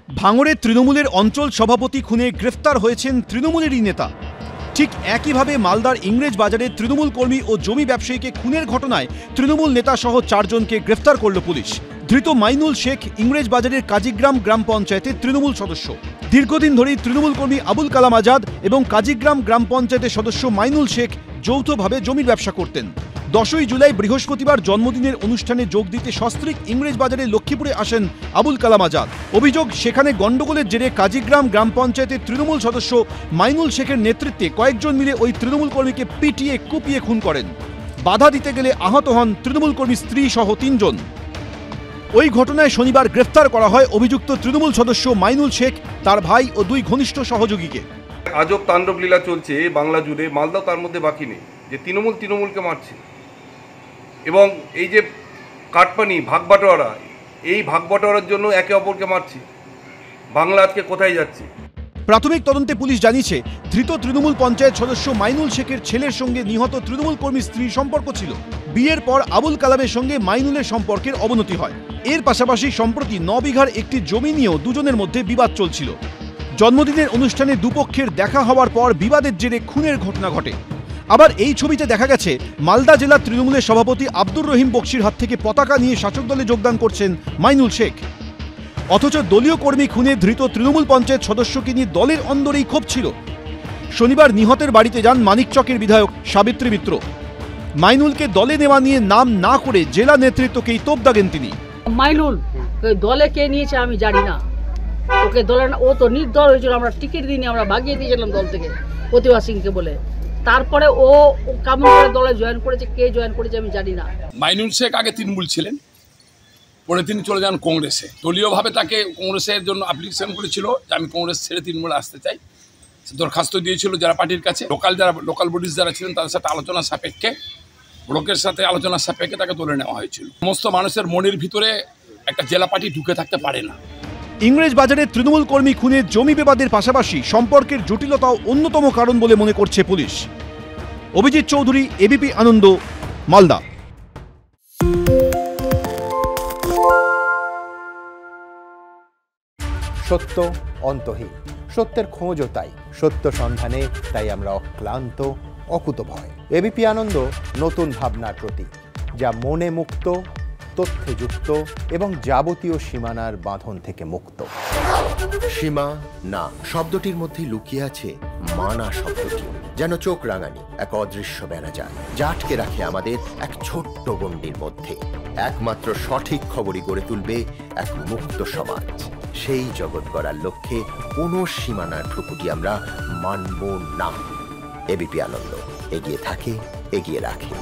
ভাঙড়ে তৃণমূলের অঞ্চল সভাপতি খুনে গ্রেফতার হয়েছেন তৃণমূলেরই নেতা। ঠিক একইভাবে মালদার ইংরেজ বাজারে তৃণমূল কর্মী ও জমি ব্যবসায়ীকে খুনের ঘটনায় তৃণমূল নেতা সহ 4 জনকে গ্রেফতার করল পুলিশ। ধৃত মাইনুল শেখ ইংরেজ বাজারের কাজীগ্রাম গ্রাম পঞ্চায়েতের তৃণমূল সদস্য। দীর্ঘদিন ধরেই তৃণমূল কর্মী আবুল কালাম আজাদ এবং কাজীগ্রাম গ্রাম পঞ্চায়েতের সদস্য মাইনুল শেখ যৌথভাবে জমির ব্যবসা করতেন। 10ই জুলাই বৃহস্পতিবার জন্মদিনের অনুষ্ঠানে যোগ দিতে সস্ত্রীক ইংরেজ বাজারে লক্ষ্মীপুরে আসেন আবুল কালাম আজাদ। অভিযোগ, সেখানে গন্ডগোলের জেরে কাজীগ্রাম গ্রাম পঞ্চায়েতের তৃণমূল সদস্য মাইনুল শেখের নেতৃত্বে কয়েকজন মিলে ওই তৃণমূল কর্মীকে পিটিয়ে কুপিয়ে খুন করেন। বাধা দিতে গেলে আহত হন তৃণমূল কর্মীর স্ত্রী সহ 3 জন। ওই ঘটনায় শনিবার গ্রেফতার করা হয় অভিযুক্ত তৃণমূল সদস্য মাইনুল শেখ, তার ভাই ও 2 ঘনিষ্ঠ সহযোগীকে। আজব তাণ্ডব লীলা চলছে বাংলা জুড়ে, মালদা তার মধ্যে বাকি নেই, যে তৃণমূলকে মারছে এবং এই যে কাটপানি ভাগবাটোয়ারা, এই ভাগবাটোয়ারার জন্য একে অপরকে মারছে। বাংলা আজকে কোথায় যাচ্ছে? প্রাথমিক তদন্তে পুলিশ জানিয়েছে, ধৃত তৃণমূল পঞ্চায়েত সদস্য মাইনুল শেখের ছেলের সঙ্গে নিহত তৃণমূল কর্মীর স্ত্রীর সম্পর্ক ছিল। বিয়ের পর আবুল কালামের সঙ্গে মাইনুলের সম্পর্কের অবনতি হয়। এর পাশাপাশি সম্প্রতি 9 বিঘার একটি জমি নিয়েও দুজনের মধ্যে বিবাদ চলছিল। জন্মদিনের অনুষ্ঠানে দুপক্ষের দেখা হওয়ার পর বিবাদের জেরে খুনের ঘটনা ঘটে। আবার এই ছবিতে দেখা গেছে মালদা জেলা তৃণমূলের সভাপতি আব্দুর রহিম বক্সির হাত থেকে পতাকা নিয়ে শাসক দলে যোগদান করছেন মাইনুল শেখ। অথচ দলীয় কর্মী খুনে ধৃত তৃণমূল পঞ্চায়েত সদস্যকে নিয়ে দলের অন্দরেই ক্ষোভ ছিল। শনিবার নিহতের বাড়িতে যান মানিকচকের বিধায়ক সাবিত্রী মিত্র। মাইনুলকে দলে নেওয়া নিয়ে নাম না করে জেলা নেতৃত্বকেই তোপ দাগেন তিনি। মাইনুল দলে কে নিয়েছে আমি জানি না, ওকে দলে, ও তো নির্দল হয়েছিল, আমরা টিকিট দিয়ে আমরা ভাগিয়ে দিয়েছিলাম দল থেকে প্রতিভা সিংকে বলে। তারপরে ও কেমন করে দলে জয়েন করেছে, কে জয়েন করেছে আমি জানি না। মাইনুল শেখ আগে তৃণমূল ছিলেন, পরে তিনি চলে যান কংগ্রেসে। দলীয়ভাবে তাকে কংগ্রেসের জন্য অ্যাপ্লিকেশন করেছিল যে আমি কংগ্রেস ছেড়ে তৃণমূলে আসতে চাই। সে দরখাস্ত দিয়েছিল যারা পার্টির কাছে, লোকাল বডিজ যারা ছিলেন তাদের সাথে আলোচনা সাপেক্ষে, ব্লকের সাথে আলোচনা সাপেক্ষে তাকে তুলে নেওয়া হয়েছিল। সমস্ত মানুষের মনের ভিতরে একটা জেলা পার্টি ঢুকে থাকতে পারে না। ইংরেজ বাজারে তৃণমূল কর্মী খুনে জমি বিবাদের পাশাপাশি সম্পর্কের জটিলতাও অন্যতম কারণ বলে মনে করছে পুলিশ। অভিজিৎ চৌধুরী, এবিপি আনন্দ, মালদা। সত্য অন্তহীন, সত্যের খোঁজও তাই, সত্য সন্ধানে তাই আমরা অক্লান্ত, অকুতভয়। এবিপি আনন্দ নতুন ভাবনার প্রতীক, যা মনে মুক্ত, তথ্যে যুক্ত এবং যাবতীয় সীমানার বাঁধন থেকে মুক্ত। সীমা না শব্দটির মধ্যে লুকিয়ে আছে মানা শব্দটি, যেন চোখ রাঙানি এক অদৃশ্য বেড়াজাল, যা আটকে রাখে আমাদের এক ছোট্ট গণ্ডির মধ্যে। একমাত্র সঠিক খবরই গড়ে তুলবে এক মুক্ত সমাজ। সেই জগৎ গড়ার লক্ষ্যে কোনো সীমানার ঠুকুটি আমরা মানব না। এবিপি আনন্দ এগিয়ে থাকে, এগিয়ে রাখে।